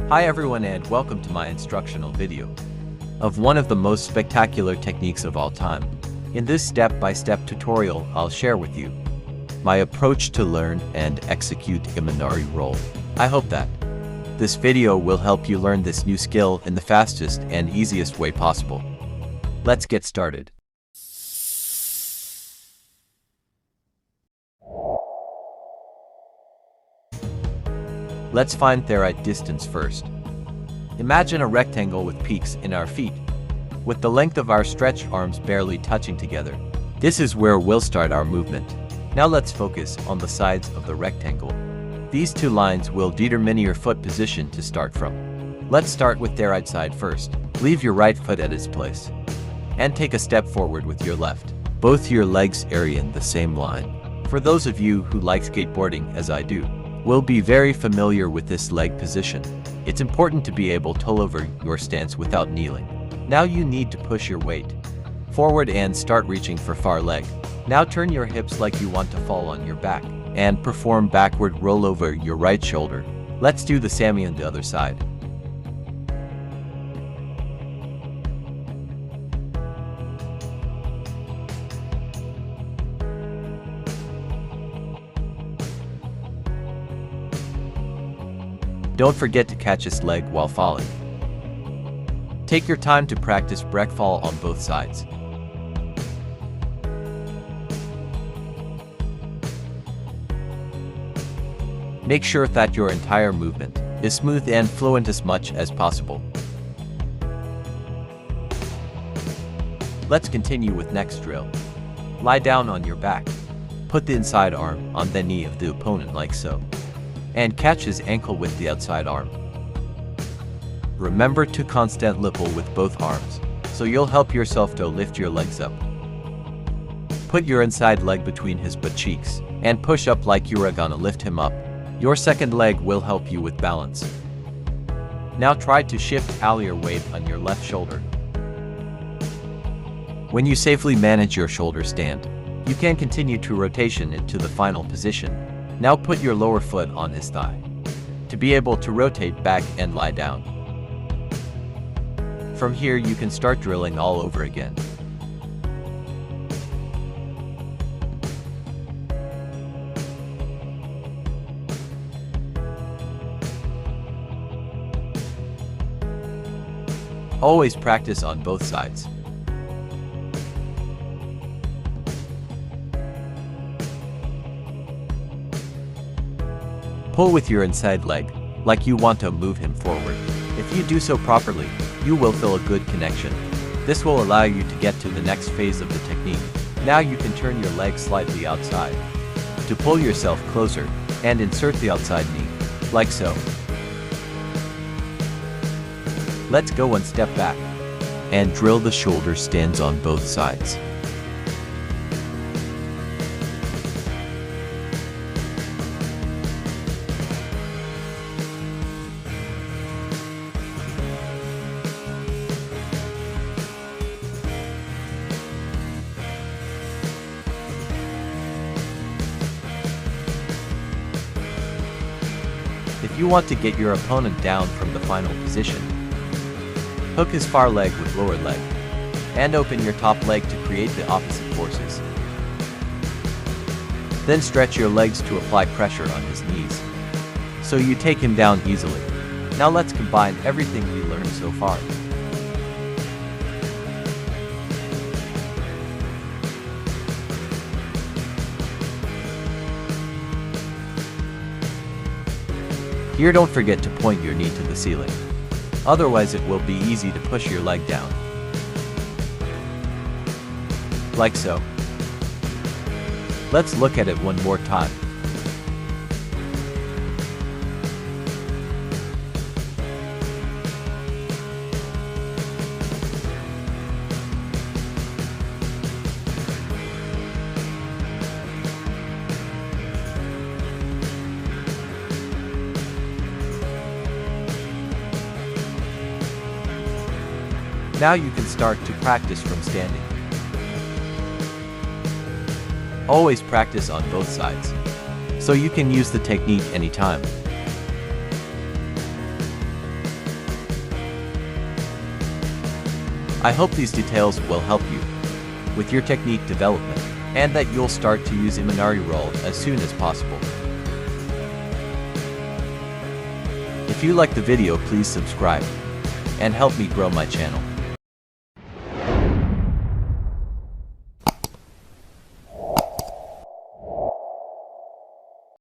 Hi everyone and welcome to my instructional video of one of the most spectacular techniques of all time. In this step-by-step tutorial, I'll share with you my approach to learn and execute IMANARI Roll. I hope that this video will help you learn this new skill in the fastest and easiest way possible. Let's get started. Let's find the right distance first. Imagine a rectangle with peaks in our feet, with the length of our stretched arms barely touching together. This is where we'll start our movement. Now let's focus on the sides of the rectangle. These two lines will determine your foot position to start from. Let's start with the right side first. Leave your right foot at its place, and take a step forward with your left. Both your legs are in the same line. For those of you who like skateboarding as I do, will be very familiar with this leg position. It's important to be able to hold over your stance without kneeling. Now you need to push your weight forward and start reaching for far leg. Now turn your hips like you want to fall on your back and perform backward roll over your right shoulder. Let's do the same on the other side. Don't forget to catch his leg while falling. Take your time to practice break fall on both sides. Make sure that your entire movement is smooth and fluent as much as possible. Let's continue with next drill. Lie down on your back. Put the inside arm on the knee of the opponent like so, and catch his ankle with the outside arm. Remember to constantly pull with both arms, so you'll help yourself to lift your legs up. Put your inside leg between his butt cheeks, and push up like you're gonna lift him up. Your second leg will help you with balance. Now try to shift all your weight on your left shoulder. When you safely manage your shoulder stand, you can continue to rotation into the final position. Now put your lower foot on his thigh to be able to rotate back and lie down. From here you can start drilling all over again. Always practice on both sides. Pull with your inside leg, like you want to move him forward. If you do so properly, you will feel a good connection. This will allow you to get to the next phase of the technique. Now you can turn your leg slightly outside to pull yourself closer and insert the outside knee, like so. Let's go one step back and drill the shoulder stands on both sides. If you want to get your opponent down from the final position, hook his far leg with lower leg, and open your top leg to create the opposite forces. Then stretch your legs to apply pressure on his knees, so you take him down easily. Now let's combine everything we learned so far. Here don't forget to point your knee to the ceiling. Otherwise it will be easy to push your leg down. Like so. Let's look at it one more time. Now you can start to practice from standing. Always practice on both sides, so you can use the technique anytime. I hope these details will help you with your technique development, and that you'll start to use Imanari Roll as soon as possible. If you like the video, please subscribe and help me grow my channel.